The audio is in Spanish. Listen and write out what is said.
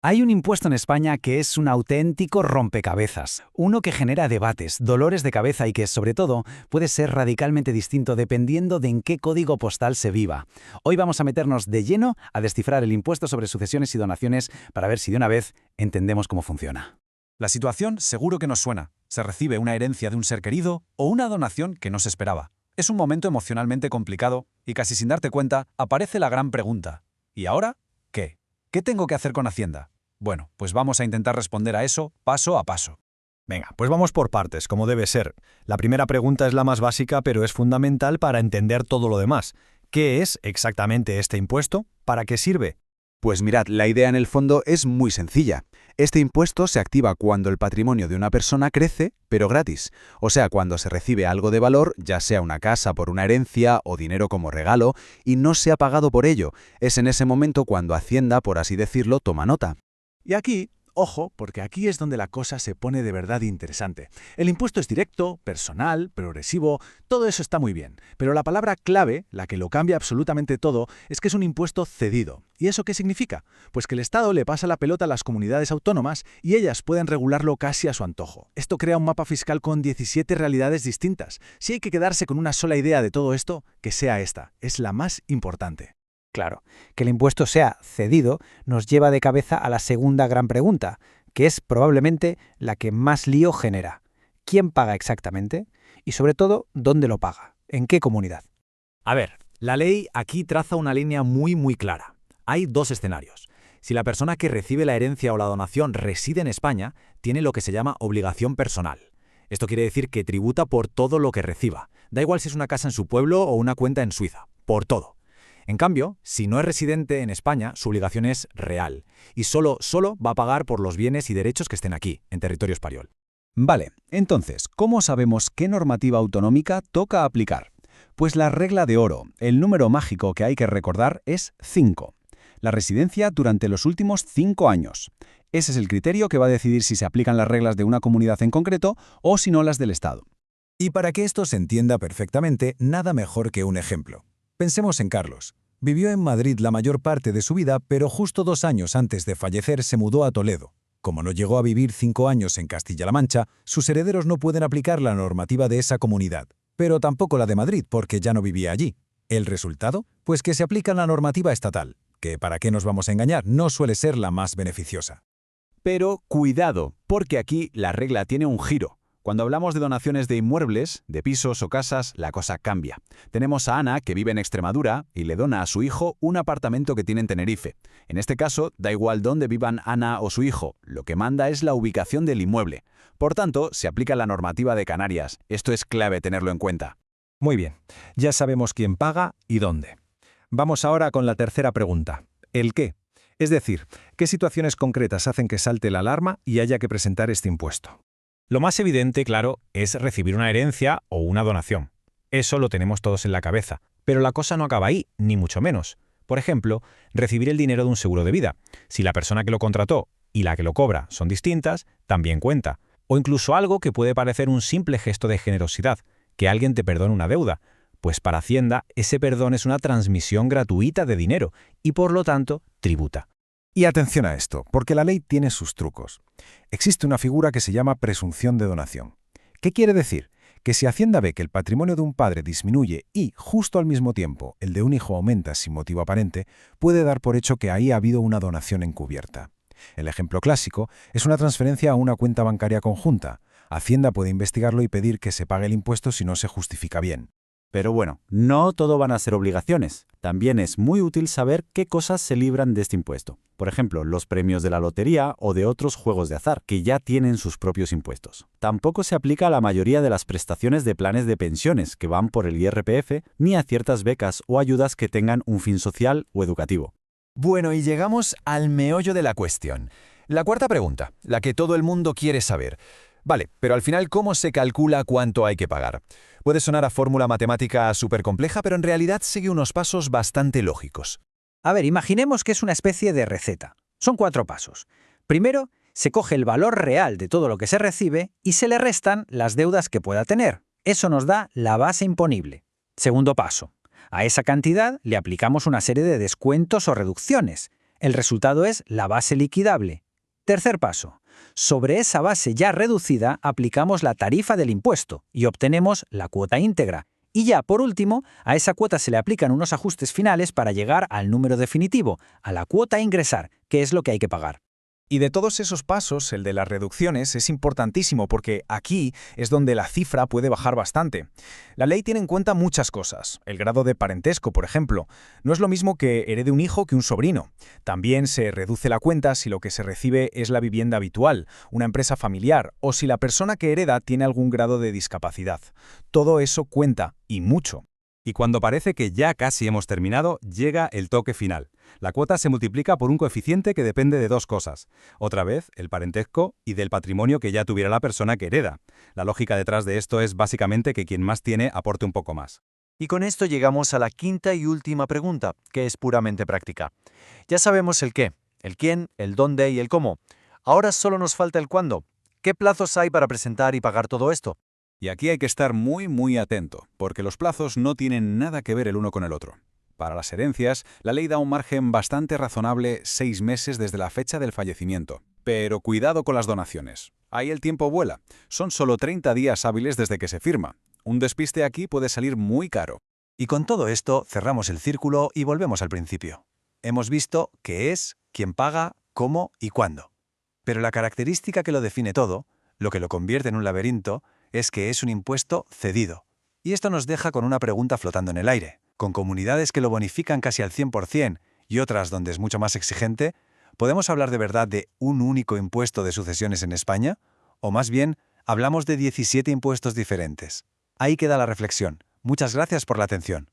Hay un impuesto en España que es un auténtico rompecabezas, uno que genera debates, dolores de cabeza y que, sobre todo, puede ser radicalmente distinto dependiendo de en qué código postal se viva. Hoy vamos a meternos de lleno a descifrar el impuesto sobre sucesiones y donaciones para ver si de una vez entendemos cómo funciona. La situación seguro que nos suena. Se recibe una herencia de un ser querido o una donación que no se esperaba. Es un momento emocionalmente complicado y casi sin darte cuenta aparece la gran pregunta. ¿Y ahora qué? ¿Qué tengo que hacer con Hacienda? Bueno, pues vamos a intentar responder a eso paso a paso. Venga, pues vamos por partes, como debe ser. La primera pregunta es la más básica, pero es fundamental para entender todo lo demás. ¿Qué es exactamente este impuesto? ¿Para qué sirve? Pues mirad, la idea en el fondo es muy sencilla. Este impuesto se activa cuando el patrimonio de una persona crece, pero gratis. O sea, cuando se recibe algo de valor, ya sea una casa por una herencia o dinero como regalo, y no se ha pagado por ello. Es en ese momento cuando Hacienda, por así decirlo, toma nota. Y aquí, ojo, porque aquí es donde la cosa se pone de verdad interesante. El impuesto es directo, personal, progresivo, todo eso está muy bien. Pero la palabra clave, la que lo cambia absolutamente todo, es que es un impuesto cedido. ¿Y eso qué significa? Pues que el Estado le pasa la pelota a las comunidades autónomas y ellas pueden regularlo casi a su antojo. Esto crea un mapa fiscal con 17 realidades distintas. Si hay que quedarse con una sola idea de todo esto, que sea esta. Es la más importante. Claro, que el impuesto sea cedido nos lleva de cabeza a la segunda gran pregunta, que es probablemente la que más lío genera. ¿Quién paga exactamente? Y sobre todo, ¿dónde lo paga? ¿En qué comunidad? A ver, la ley aquí traza una línea muy clara. Hay dos escenarios. Si la persona que recibe la herencia o la donación reside en España, tiene lo que se llama obligación personal. Esto quiere decir que tributa por todo lo que reciba. Da igual si es una casa en su pueblo o una cuenta en Suiza. Por todo. En cambio, si no es residente en España, su obligación es real y solo va a pagar por los bienes y derechos que estén aquí, en territorio español. Vale, entonces, ¿cómo sabemos qué normativa autonómica toca aplicar? Pues la regla de oro, el número mágico que hay que recordar es 5. La residencia durante los últimos 5 años. Ese es el criterio que va a decidir si se aplican las reglas de una comunidad en concreto o si no las del Estado. Y para que esto se entienda perfectamente, nada mejor que un ejemplo. Pensemos en Carlos. Vivió en Madrid la mayor parte de su vida, pero justo 2 años antes de fallecer se mudó a Toledo. Como no llegó a vivir 5 años en Castilla-La Mancha, sus herederos no pueden aplicar la normativa de esa comunidad, pero tampoco la de Madrid porque ya no vivía allí. ¿El resultado? Pues que se aplica la normativa estatal, que para qué nos vamos a engañar, no suele ser la más beneficiosa. Pero cuidado, porque aquí la regla tiene un giro. Cuando hablamos de donaciones de inmuebles, de pisos o casas, la cosa cambia. Tenemos a Ana, que vive en Extremadura, y le dona a su hijo un apartamento que tiene en Tenerife. En este caso, da igual dónde vivan Ana o su hijo, lo que manda es la ubicación del inmueble. Por tanto, se aplica la normativa de Canarias. Esto es clave tenerlo en cuenta. Muy bien, ya sabemos quién paga y dónde. Vamos ahora con la tercera pregunta. ¿El qué? Es decir, ¿qué situaciones concretas hacen que salte la alarma y haya que presentar este impuesto? Lo más evidente, claro, es recibir una herencia o una donación. Eso lo tenemos todos en la cabeza. Pero la cosa no acaba ahí, ni mucho menos. Por ejemplo, recibir el dinero de un seguro de vida. Si la persona que lo contrató y la que lo cobra son distintas, también cuenta. O incluso algo que puede parecer un simple gesto de generosidad, que alguien te perdone una deuda. Pues para Hacienda, ese perdón es una transmisión gratuita de dinero y por lo tanto, tributa. Y atención a esto, porque la ley tiene sus trucos. Existe una figura que se llama presunción de donación. ¿Qué quiere decir? Que si Hacienda ve que el patrimonio de un padre disminuye y, justo al mismo tiempo, el de un hijo aumenta sin motivo aparente, puede dar por hecho que ahí ha habido una donación encubierta. El ejemplo clásico es una transferencia a una cuenta bancaria conjunta. Hacienda puede investigarlo y pedir que se pague el impuesto si no se justifica bien. Pero bueno, no todo van a ser obligaciones. También es muy útil saber qué cosas se libran de este impuesto. Por ejemplo, los premios de la lotería o de otros juegos de azar, que ya tienen sus propios impuestos. Tampoco se aplica a la mayoría de las prestaciones de planes de pensiones que van por el IRPF, ni a ciertas becas o ayudas que tengan un fin social o educativo. Bueno, y llegamos al meollo de la cuestión. La cuarta pregunta, la que todo el mundo quiere saber. Vale, pero al final, ¿cómo se calcula cuánto hay que pagar? Puede sonar a fórmula matemática súper compleja, pero en realidad sigue unos pasos bastante lógicos. A ver, imaginemos que es una especie de receta. Son 4 pasos. Primero, se coge el valor real de todo lo que se recibe y se le restan las deudas que pueda tener. Eso nos da la base imponible. Segundo paso. A esa cantidad le aplicamos una serie de descuentos o reducciones. El resultado es la base liquidable. Tercer paso. Sobre esa base ya reducida aplicamos la tarifa del impuesto y obtenemos la cuota íntegra. Y ya, por último, a esa cuota se le aplican unos ajustes finales para llegar al número definitivo, a la cuota a ingresar, que es lo que hay que pagar. Y de todos esos pasos, el de las reducciones es importantísimo porque aquí es donde la cifra puede bajar bastante. La ley tiene en cuenta muchas cosas. El grado de parentesco, por ejemplo. No es lo mismo que herede un hijo que un sobrino. También se reduce la cuenta si lo que se recibe es la vivienda habitual, una empresa familiar o si la persona que hereda tiene algún grado de discapacidad. Todo eso cuenta, y mucho. Y cuando parece que ya casi hemos terminado, llega el toque final. La cuota se multiplica por un coeficiente que depende de dos cosas. Otra vez, el parentesco y del patrimonio que ya tuviera la persona que hereda. La lógica detrás de esto es básicamente que quien más tiene aporte un poco más. Y con esto llegamos a la quinta y última pregunta, que es puramente práctica. Ya sabemos el qué, el quién, el dónde y el cómo. Ahora solo nos falta el cuándo. ¿Qué plazos hay para presentar y pagar todo esto? Y aquí hay que estar muy atento, porque los plazos no tienen nada que ver el uno con el otro. Para las herencias, la ley da un margen bastante razonable, 6 meses desde la fecha del fallecimiento. Pero cuidado con las donaciones. Ahí el tiempo vuela. Son solo 30 días hábiles desde que se firma. Un despiste aquí puede salir muy caro. Y con todo esto cerramos el círculo y volvemos al principio. Hemos visto qué es, quién paga, cómo y cuándo. Pero la característica que lo define todo, lo que lo convierte en un laberinto, es que es un impuesto cedido. Y esto nos deja con una pregunta flotando en el aire. Con comunidades que lo bonifican casi al 100% y otras donde es mucho más exigente, ¿podemos hablar de verdad de un único impuesto de sucesiones en España? O más bien, hablamos de 17 impuestos diferentes. Ahí queda la reflexión. Muchas gracias por la atención.